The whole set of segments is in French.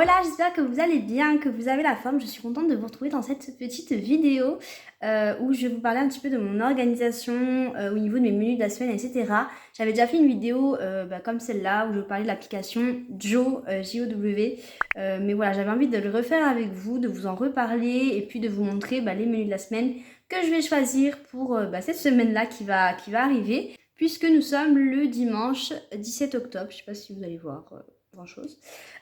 Voilà, j'espère que vous allez bien, que vous avez la forme. Je suis contente de vous retrouver dans cette petite vidéo où je vais vous parler un petit peu de mon organisation au niveau de mes menus de la semaine, etc. J'avais déjà fait une vidéo comme celle-là où je vous parlais de l'application Joe, J-O-W. Mais voilà, j'avais envie de le refaire avec vous, de vous en reparler et puis de vous montrer les menus de la semaine que je vais choisir pour cette semaine-là qui va arriver. Puisque nous sommes le dimanche 17 octobre, je ne sais pas si vous allez voir grand chose.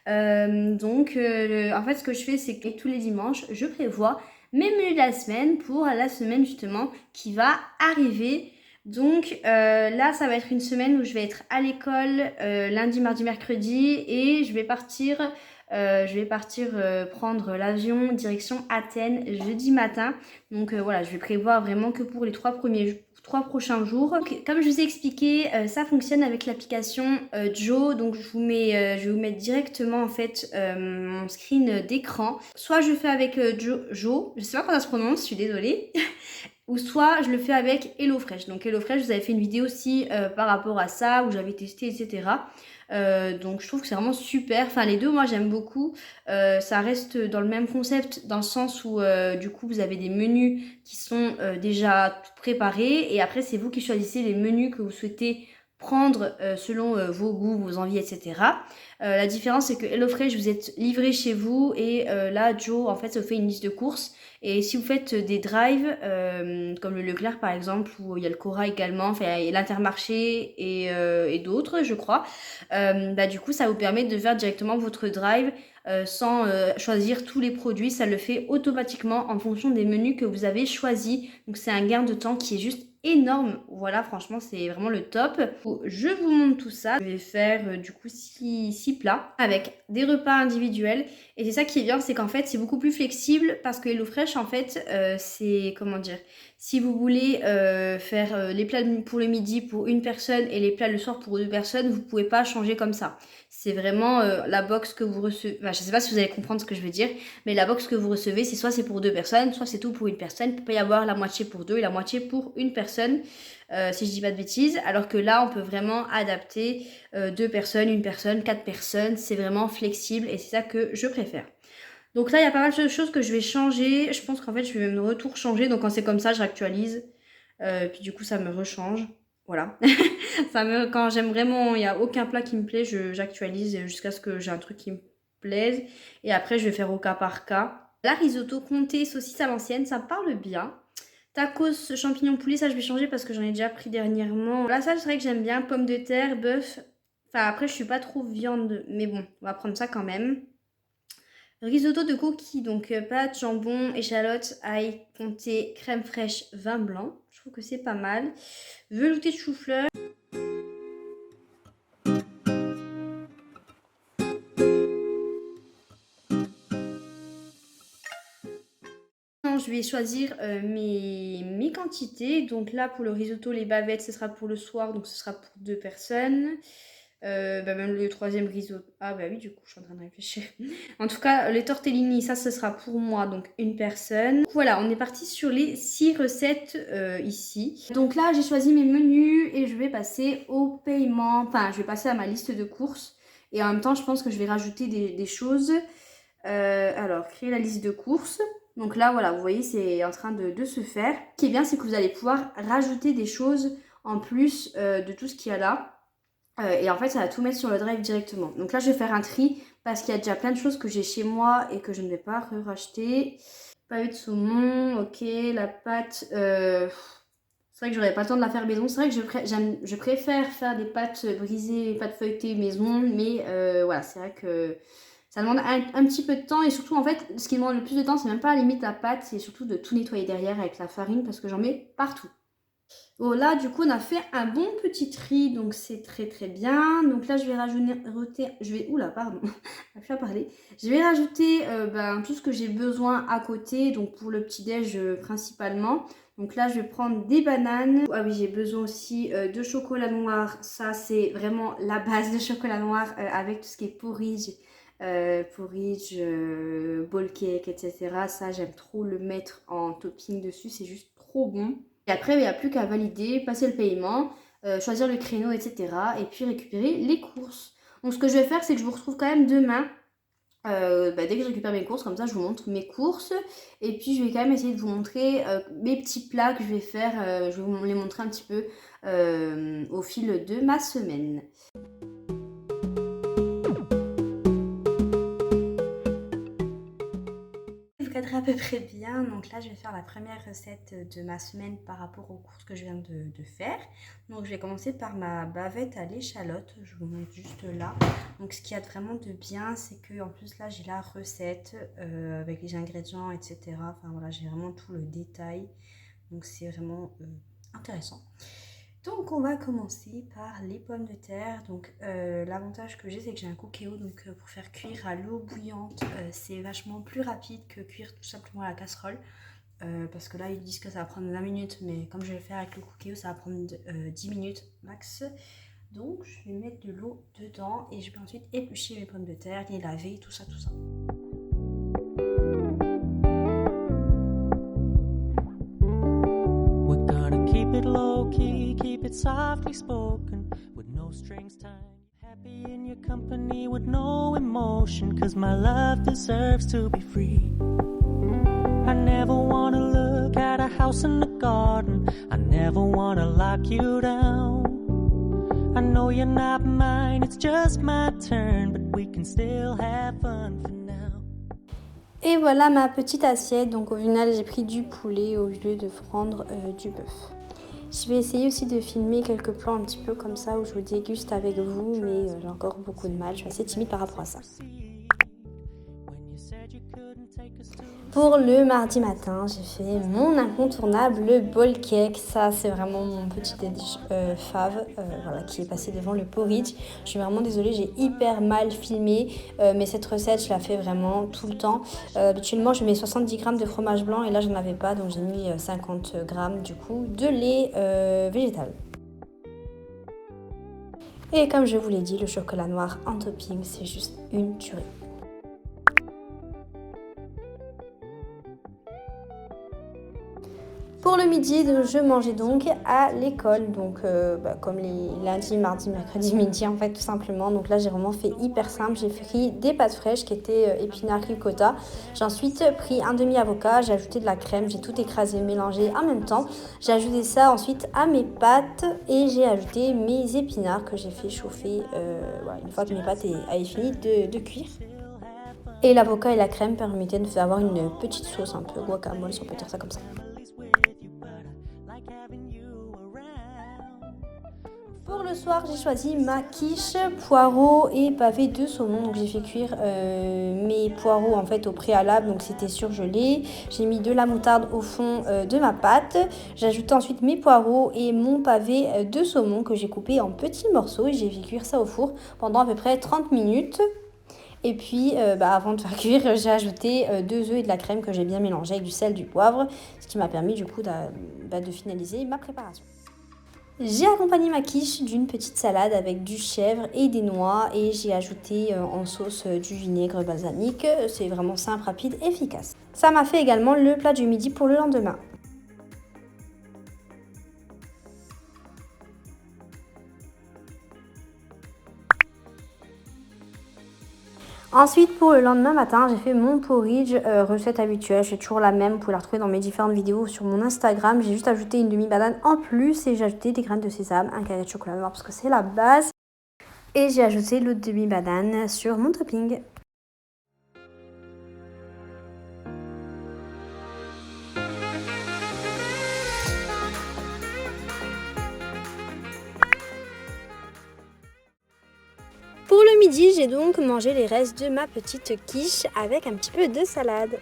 En fait, ce que je fais, c'est que tous les dimanches, je prévois mes menus de la semaine pour la semaine justement qui va arriver. Donc là, ça va être une semaine où je vais être à l'école lundi, mardi, mercredi et je vais partir prendre l'avion direction Athènes jeudi matin. Donc voilà, je vais prévoir vraiment que pour les 3 prochains jours. Donc, comme je vous ai expliqué, ça fonctionne avec l'application Joe. Donc je vais vous mettre directement en fait mon screen d'écran. Soit je fais avec Joe, je sais pas comment ça se prononce, je suis désolée. Ou soit je le fais avec HelloFresh. Donc HelloFresh, je vous avais fait une vidéo aussi par rapport à ça, où j'avais testé, etc. Donc je trouve que c'est vraiment super. Enfin les deux, moi j'aime beaucoup. Ça reste dans le même concept, dans le sens où du coup vous avez des menus qui sont déjà tout préparés. Et après c'est vous qui choisissez les menus que vous souhaitez prendre selon vos goûts, vos envies, etc. La différence c'est que HelloFresh, vous êtes livré chez vous. Et là Joe, en fait, ça vous fait une liste de courses. Et si vous faites des drives, comme le Leclerc par exemple, où il y a le Cora également, enfin il y a l'Intermarché et d'autres, je crois, du coup ça vous permet de faire directement votre drive sans choisir tous les produits. Ça le fait automatiquement en fonction des menus que vous avez choisis. Donc c'est un gain de temps qui est juste énorme. Voilà, franchement c'est vraiment le top. Je vous montre tout ça. Je vais faire du coup 6 plats avec des repas individuels. Et c'est ça qui est bien, c'est qu'en fait c'est beaucoup plus flexible, parce que HelloFresh en fait c'est, comment dire, si vous voulez faire les plats pour le midi pour une personne et les plats le soir pour deux personnes, vous pouvez pas changer comme ça. C'est vraiment la box que vous recevez. Enfin, je sais pas si vous allez comprendre ce que je veux dire, mais la box que vous recevez, c'est soit c'est pour deux personnes, soit c'est tout pour une personne. Il peut pas y avoir la moitié pour deux et la moitié pour une personne, si je dis pas de bêtises. Alors que là, on peut vraiment adapter deux personnes, une personne, 4 personnes. C'est vraiment flexible et c'est ça que je préfère. Donc là, il y a pas mal de choses que je vais changer. Je pense qu'en fait, je vais même retour changer. Donc quand c'est comme ça, je réactualise. Puis du coup, ça me rechange. Voilà. Quand j'aime vraiment, il n'y a aucun plat qui me plaît, j'actualise jusqu'à ce que j'ai un truc qui me plaise. Et après, je vais faire au cas par cas. La risotto comté saucisse à l'ancienne, ça me parle bien. Tacos champignons poulet, ça je vais changer parce que j'en ai déjà pris dernièrement. Là, ça, c'est vrai que j'aime bien. Pommes de terre, bœuf. Enfin, après, je suis pas trop viande, mais bon, on va prendre ça quand même. Risotto de coquilles, donc pâtes, jambon, échalotes, ail, comté, crème fraîche, vin blanc. Je trouve que c'est pas mal. Velouté de chou-fleur. Je vais choisir mes quantités. Donc là, pour le risotto, les bavettes, ce sera pour le soir, donc ce sera pour deux personnes. Même le troisième risotto. Ah bah oui, du coup, je suis en train de réfléchir. En tout cas, les tortellini, ça, ce sera pour moi, donc une personne. Donc, voilà, on est parti sur les 6 recettes ici. Donc là, j'ai choisi mes menus et je vais passer au paiement. Enfin, je vais passer à ma liste de courses. Et en même temps, je pense que je vais rajouter des choses. Alors, créer la liste de courses. Donc là, voilà, vous voyez, c'est en train de se faire. Ce qui est bien, c'est que vous allez pouvoir rajouter des choses en plus de tout ce qu'il y a là. Et en fait, ça va tout mettre sur le drive directement. Donc là, je vais faire un tri parce qu'il y a déjà plein de choses que j'ai chez moi et que je ne vais pas racheter. Pavé de saumon, ok. La pâte, c'est vrai que j'aurais pas le temps de la faire maison. C'est vrai que je préfère faire des pâtes brisées, pâtes feuilletées maison. Mais voilà, c'est vrai que ça demande un petit peu de temps. Et surtout, en fait, ce qui demande le plus de temps, c'est même pas à la limite la pâte, c'est surtout de tout nettoyer derrière avec la farine parce que j'en mets partout. Bon là du coup on a fait un bon petit tri, donc c'est très très bien. Donc là je vais rajouter, oula pardon, je vais parler. Je vais rajouter tout ce que j'ai besoin à côté, donc pour le petit déj principalement. Donc là je vais prendre des bananes. Ah oui, j'ai besoin aussi de chocolat noir. Ça c'est vraiment la base de chocolat noir avec tout ce qui est porridge. Ball cake, etc. Ça j'aime trop le mettre en topping dessus, c'est juste trop bon. Et après, il n'y a plus qu'à valider, passer le paiement, choisir le créneau, etc. Et puis récupérer les courses. Donc ce que je vais faire, c'est que je vous retrouve quand même demain dès que je récupère mes courses, comme ça je vous montre mes courses. Et puis je vais quand même essayer de vous montrer mes petits plats que je vais faire. Je vais vous les montrer un petit peu au fil de ma semaine. Vous cadrez à peu près bien. Donc là, je vais faire la première recette de ma semaine par rapport aux courses que je viens de faire. Donc je vais commencer par ma bavette à l'échalote. Je vous montre juste là. Donc ce qu'il y a vraiment de bien, c'est que en plus là, j'ai la recette avec les ingrédients, etc. Enfin voilà, j'ai vraiment tout le détail. Donc c'est vraiment intéressant. Donc on va commencer par les pommes de terre. Donc l'avantage que j'ai, c'est que j'ai un cookéo, donc pour faire cuire à l'eau bouillante, c'est vachement plus rapide que cuire tout simplement à la casserole. Parce que là ils disent que ça va prendre 20 minutes, mais comme je vais le faire avec le cookéo, ça va prendre 10 minutes max. Donc je vais mettre de l'eau dedans et je vais ensuite éplucher mes pommes de terre, les laver, tout ça, tout ça. Keep it low key, keep it softly spoken, with no strings tied. Happy in your company with no emotion, cause my love deserves to be free. I never wanna look at a house in the garden, I never wanna lock you down. I know you're not mine, it's just my turn, but we can still have fun for now. Et voilà ma petite assiette. Donc au final, j'ai pris du poulet au lieu de prendre du bœuf. Je vais essayer aussi de filmer quelques plans un petit peu comme ça où je vous déguste avec vous, mais j'ai encore beaucoup de mal. Je suis assez timide par rapport à ça. Pour le mardi matin, j'ai fait mon incontournable, le bowl cake. Ça, c'est vraiment mon petit déj fave, voilà, qui est passé devant le porridge. Je suis vraiment désolée, j'ai hyper mal filmé, mais cette recette, je la fais vraiment tout le temps. Habituellement, je mets 70 g de fromage blanc et là, je n'en avais pas, donc j'ai mis 50 g du coup de lait végétal. Et comme je vous l'ai dit, le chocolat noir en topping, c'est juste une tuerie. Pour le midi, je mangeais donc à l'école, donc comme les lundis, mardis, mercredis, midi en fait tout simplement. Donc là j'ai vraiment fait hyper simple, j'ai pris des pâtes fraîches qui étaient épinards ricotta. J'ai ensuite pris un demi-avocat, j'ai ajouté de la crème, j'ai tout écrasé, mélangé en même temps. J'ai ajouté ça ensuite à mes pâtes et j'ai ajouté mes épinards que j'ai fait chauffer voilà, une fois que mes pâtes avaient fini de cuire. Et l'avocat et la crème permettaient d'avoir une petite sauce un peu guacamole, si on peut dire ça comme ça. Pour le soir, j'ai choisi ma quiche, poireaux et pavé de saumon. Donc j'ai fait cuire mes poireaux en fait au préalable, donc c'était surgelé. J'ai mis de la moutarde au fond de ma pâte. J'ai ajouté ensuite mes poireaux et mon pavé de saumon que j'ai coupé en petits morceaux et j'ai fait cuire ça au four pendant à peu près 30 minutes. Et puis avant de faire cuire, j'ai ajouté 2 œufs et de la crème que j'ai bien mélangé avec du sel, du poivre, ce qui m'a permis du coup de finaliser ma préparation. J'ai accompagné ma quiche d'une petite salade avec du chèvre et des noix et j'ai ajouté en sauce du vinaigre balsamique. C'est vraiment simple, rapide, efficace. Ça m'a fait également le plat du midi pour le lendemain. Ensuite, pour le lendemain matin, j'ai fait mon porridge, recette habituelle, c'est toujours la même, vous pouvez la retrouver dans mes différentes vidéos sur mon Instagram. J'ai juste ajouté une demi-banane en plus et j'ai ajouté des graines de sésame, un carré de chocolat noir parce que c'est la base. Et j'ai ajouté l'autre demi-banane sur mon topping. Pour le midi, j'ai donc mangé les restes de ma petite quiche avec un petit peu de salade.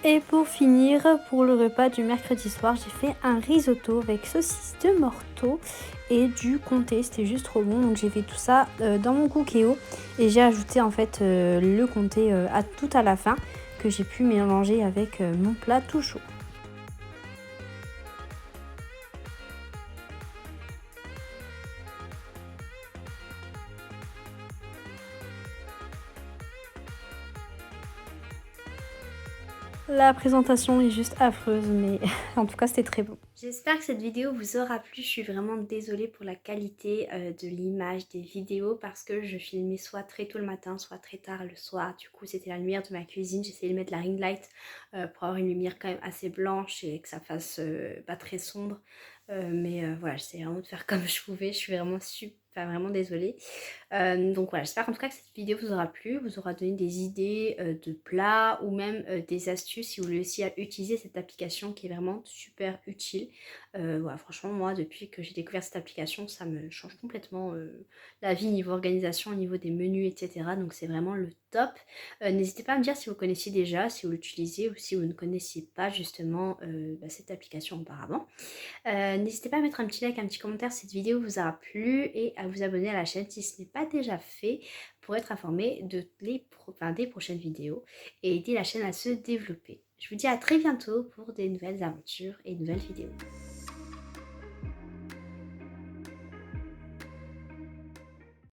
Et pour finir, pour le repas du mercredi soir, j'ai fait un risotto avec saucisse de morteau et du comté. C'était juste trop bon, donc j'ai fait tout ça dans mon cookéo et j'ai ajouté en fait le comté tout à la fin que j'ai pu mélanger avec mon plat tout chaud. La présentation est juste affreuse, mais en tout cas c'était très bon. J'espère que cette vidéo vous aura plu. Je suis vraiment désolée pour la qualité de l'image des vidéos parce que je filmais soit très tôt le matin, soit très tard le soir. Du coup, c'était la lumière de ma cuisine. J'essayais de mettre la ring light pour avoir une lumière quand même assez blanche et que ça fasse pas très sombre. Mais voilà, j'essayais vraiment de faire comme je pouvais. Je suis vraiment enfin, vraiment désolée. Donc voilà, j'espère en tout cas que cette vidéo vous aura plu, vous aura donné des idées de plats ou même des astuces si vous voulez aussi utiliser cette application qui est vraiment super utile. Voilà, franchement, moi, depuis que j'ai découvert cette application, ça me change complètement la vie niveau organisation, au niveau des menus, etc. Donc c'est vraiment le top. N'hésitez pas à me dire si vous connaissiez déjà, si vous l'utilisez ou si vous ne connaissiez pas justement cette application auparavant. N'hésitez pas à mettre un petit like, un petit commentaire si cette vidéo vous aura plu et à vous abonner à la chaîne si ce n'est pas déjà fait pour être informé des prochaines vidéos et aider la chaîne à se développer. Je vous dis à très bientôt pour des nouvelles aventures et de nouvelles vidéos.